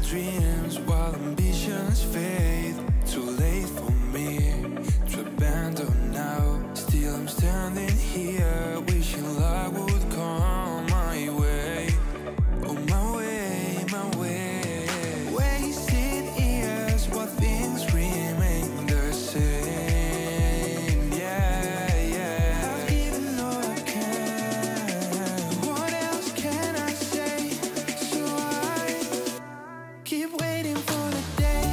dreams while ambitions fade. Too late for me to abandon now. Still I'm standing here, wishing luck would come my way. Oh my way, my way. Wasted years while things remain the same. Yeah, yeah. I've given all I can. What else can I say? So I keep waiting for the day.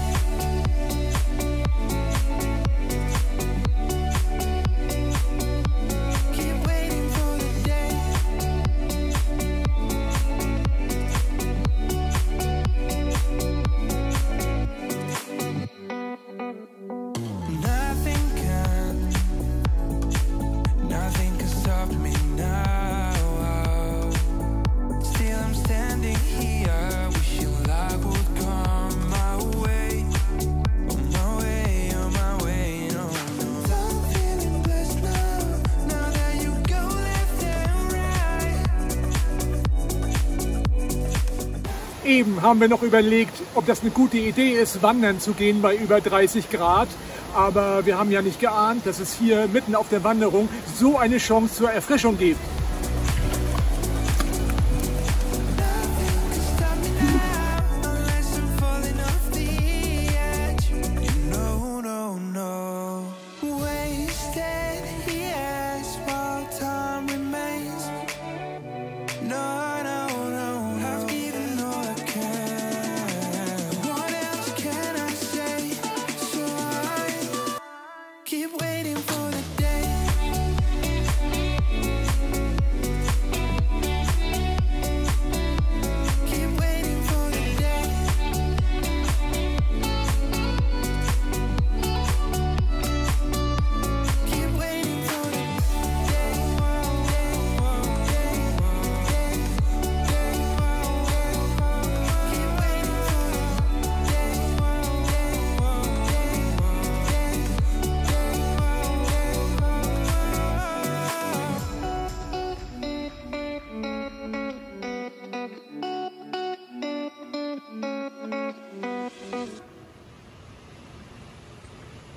Keep waiting for the day. Nothing can stop me now. Still I'm standing here, wishing luck would come my way. On my way, on my way, no, no. I'm feeling blessed now that you go left and right. Eben haben wir noch überlegt, ob das eine gute Idee ist, wandern zu gehen bei über 30 Grad. Aber wir haben ja nicht geahnt, dass es hier mitten auf der Wanderung so eine Chance zur Erfrischung gibt. Keep waiting for the day. Keep waiting for the day. Keep waiting for the day. Keep waiting for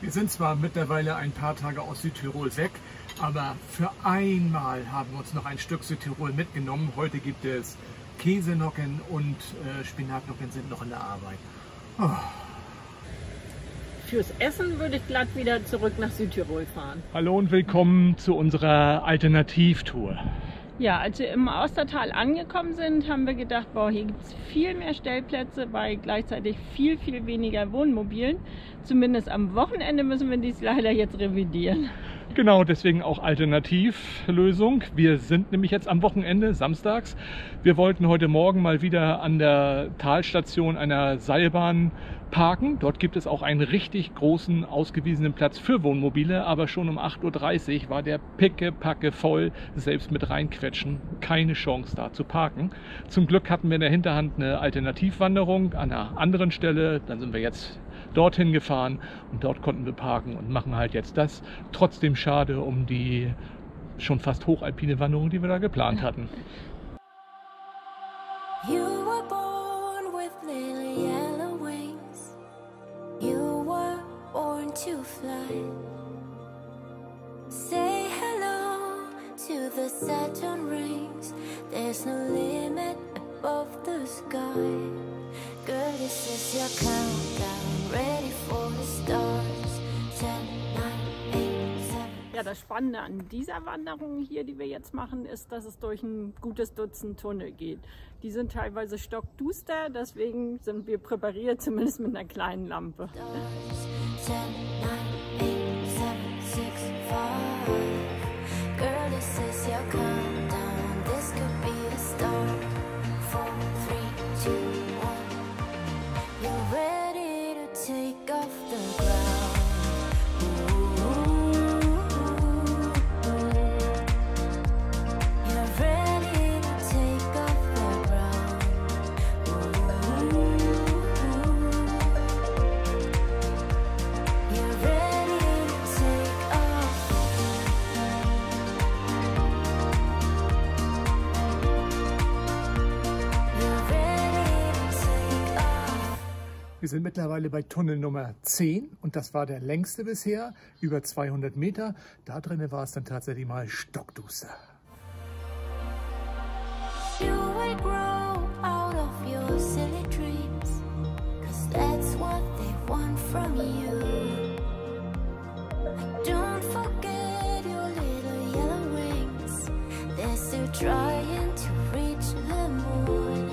Wir sind zwar mittlerweile ein paar Tage aus Südtirol weg, aber für einmal haben wir uns noch ein Stück Südtirol mitgenommen. Heute gibt es Käsenocken und Spinatnocken sind noch in der Arbeit. Oh. Fürs Essen würde ich glatt wieder zurück nach Südtirol fahren. Hallo und willkommen zu unserer Alternativtour. Ja, als wir im Austertal angekommen sind, haben wir gedacht, boah, hier gibt es viel mehr Stellplätze bei gleichzeitig viel, viel weniger Wohnmobilen. Zumindest am Wochenende müssen wir dies leider jetzt revidieren. Genau, deswegen auch Alternativlösung. Wir sind nämlich jetzt am Wochenende, samstags. Wir wollten heute Morgen mal wieder an der Talstation einer Seilbahn parken. Dort gibt es auch einen richtig großen, ausgewiesenen Platz für Wohnmobile, aber schon um 8:30 Uhr war der pickepacke voll, selbst mit reinquetschen. Keine Chance da zu parken. Zum Glück hatten wir in der Hinterhand eine Alternativwanderung an einer anderen Stelle. Dann sind wir jetzt dorthin gefahren und dort konnten wir parken und machen halt jetzt das. Trotzdem schade um die schon fast hochalpine Wanderung, die wir da geplant hatten. You were born with little yellow wings. You were born to fly. Say hello to the Saturn rings. There's no limit above the sky. Girl, this is your countdown, ready for the stars. 10, 9, 8, 7. Ja, das Spannende an dieser Wanderung hier, die wir jetzt machen, ist, dass es durch ein gutes Dutzend Tunnel geht. Die sind teilweise stockduster, deswegen sind wir präpariert, zumindest mit einer kleinen Lampe. 10, 9, 8, 7, 6, 5. Girl, this is your countdown. This could be the start. 4, 3, 2, 1. You're ready to take off the ground. You're ready to take off the ground. You're ready. Wir sind mittlerweile bei Tunnel Nummer 10 und das war der längste bisher, über 200 Meter. Da drinnen war es dann tatsächlich mal stockduster. You will grow out of your silly dreams, 'cause that's what they want from you. Don't forget your little yellow wings, they're still trying to reach the moon.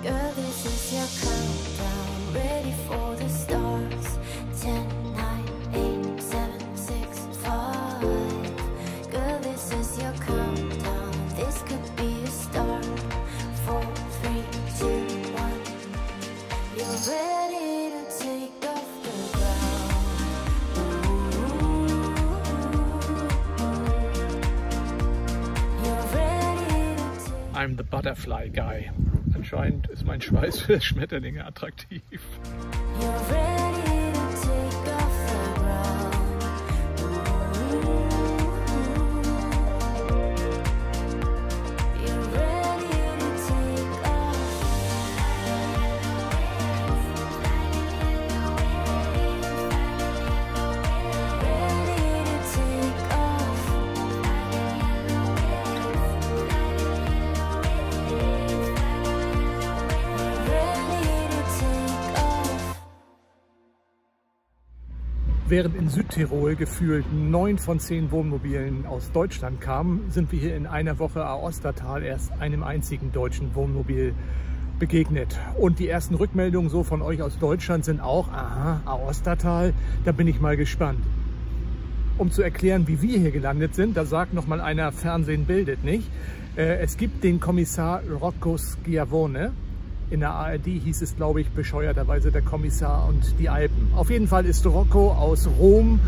Girl, this is your countdown, ready for the stars. 10, 9, 8, 7, 6, 5. Girl, this is your countdown, this could be a start. 4, 3, 2, 1. You're ready to take off the ground. You're ready to take. I'm the butterfly guy. Anscheinend ist mein Schweiß für Schmetterlinge attraktiv. You're ready to take off the ground. You're ready to take off. Ready to take off. Ready to take off. Während in Südtirol gefühlt 9 von 10 Wohnmobilen aus Deutschland kamen, sind wir hier in einer Woche Aostatal erst einem einzigen deutschen Wohnmobil begegnet. Und die ersten Rückmeldungen so von euch aus Deutschland sind auch, aha, Aostatal, da bin ich mal gespannt. Um zu erklären, wie wir hier gelandet sind, da sagt noch mal einer, Fernsehen bildet nicht. Es gibt den Kommissar Rocco Schiavone. In der ARD hieß es, glaube ich, bescheuerterweise der Kommissar und die Alpen. Auf jeden Fall ist Rocco aus Rom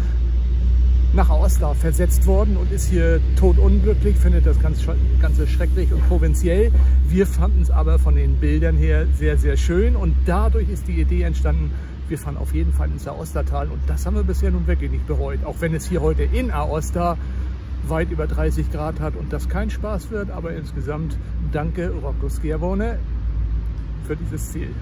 nach Aosta versetzt worden und ist hier todunglücklich, findet das Ganze schrecklich und provinziell. Wir fanden es aber von den Bildern her sehr, sehr schön und dadurch ist die Idee entstanden, wir fahren auf jeden Fall ins Aostatal und das haben wir bisher nun wirklich nicht bereut. Auch wenn es hier heute in Aosta weit über 30 Grad hat und das kein Spaß wird, aber insgesamt danke Rocco Schiavone für dieses Ziel.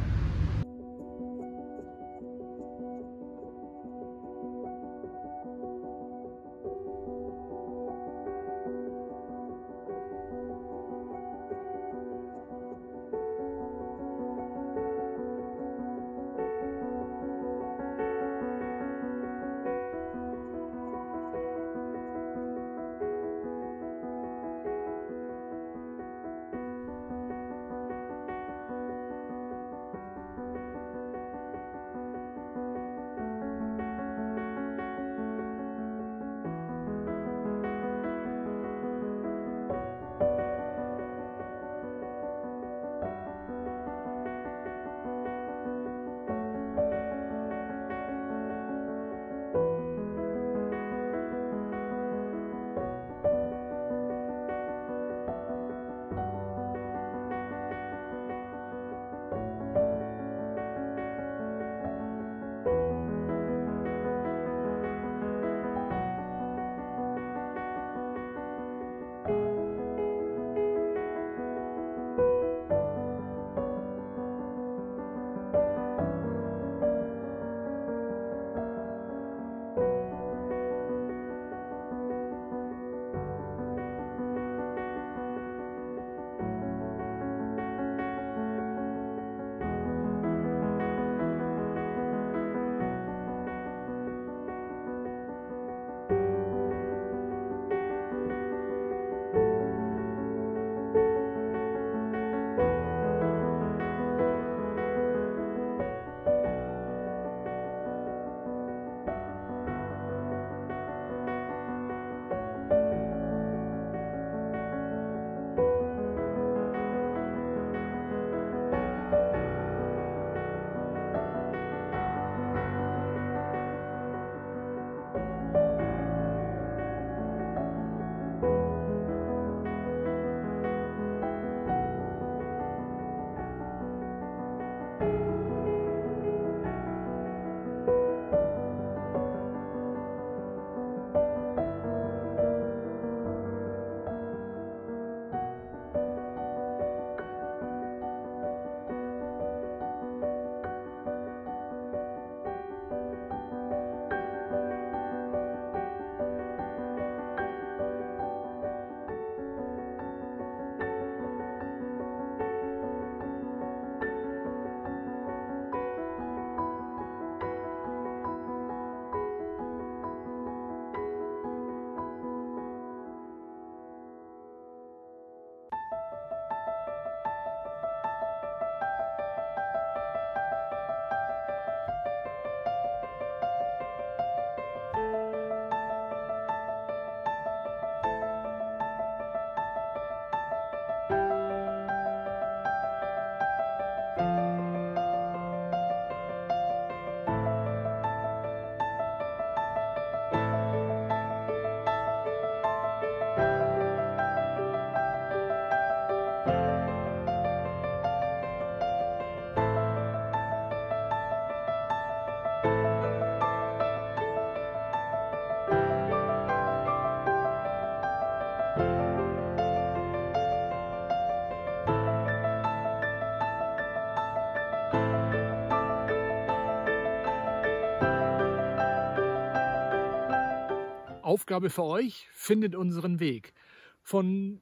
Aufgabe für euch, findet unseren Weg. Von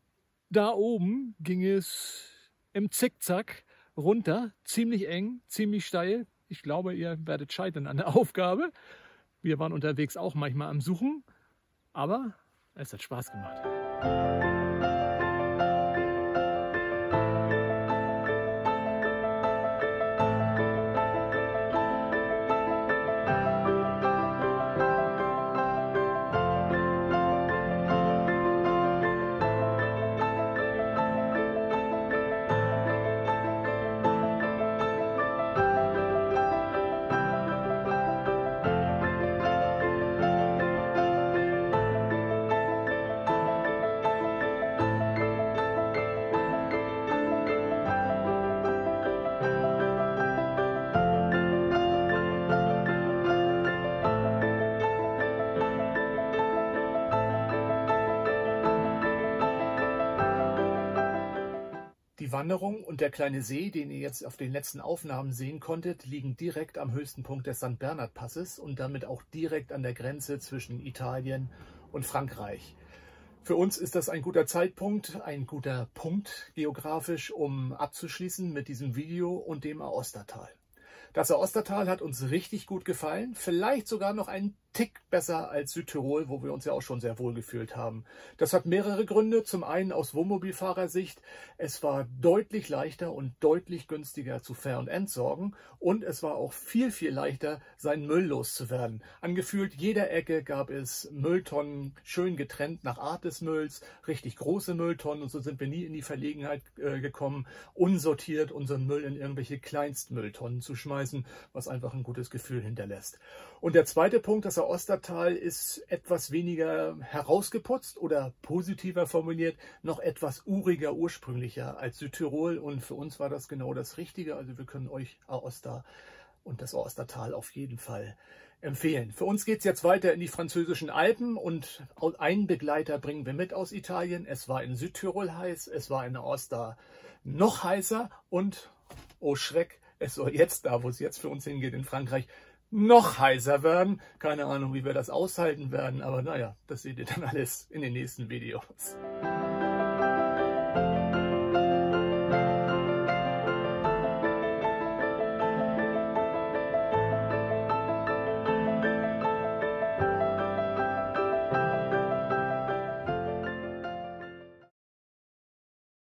da oben ging es im Zickzack runter, ziemlich eng, ziemlich steil. Ich glaube, ihr werdet scheitern an der Aufgabe. Wir waren unterwegs auch manchmal am Suchen, aber es hat Spaß gemacht. Die Wanderung und der kleine See, den ihr jetzt auf den letzten Aufnahmen sehen konntet, liegen direkt am höchsten Punkt des St. Bernhard-Passes und damit auch direkt an der Grenze zwischen Italien und Frankreich. Für uns ist das ein guter Zeitpunkt, ein guter Punkt geografisch, um abzuschließen mit diesem Video und dem Aostatal. Das Aostatal hat uns richtig gut gefallen, vielleicht sogar noch einen Tick besser als Südtirol, wo wir uns ja auch schon sehr wohl gefühlt haben. Das hat mehrere Gründe. Zum einen aus Wohnmobilfahrersicht. Es war deutlich leichter und deutlich günstiger zu Ver- und Entsorgen und es war auch viel, viel leichter, seinen Müll loszuwerden. An gefühlt jeder Ecke gab es Mülltonnen, schön getrennt nach Art des Mülls, richtig große Mülltonnen und so sind wir nie in die Verlegenheit gekommen, unsortiert unseren Müll in irgendwelche Kleinstmülltonnen zu schmeißen, was einfach ein gutes Gefühl hinterlässt. Und der zweite Punkt, das Aostatal ist etwas weniger herausgeputzt oder positiver formuliert, noch etwas uriger, ursprünglicher als Südtirol und für uns war das genau das Richtige. Also wir können euch Aosta und das Aostatal auf jeden Fall empfehlen. Für uns geht es jetzt weiter in die französischen Alpen und einen Begleiter bringen wir mit aus Italien. Es war in Südtirol heiß, es war in Aosta noch heißer und, oh Schreck, es soll jetzt da, wo es jetzt für uns hingeht, in Frankreich, noch heißer werden. Keine Ahnung, wie wir das aushalten werden, aber naja, das seht ihr dann alles in den nächsten Videos.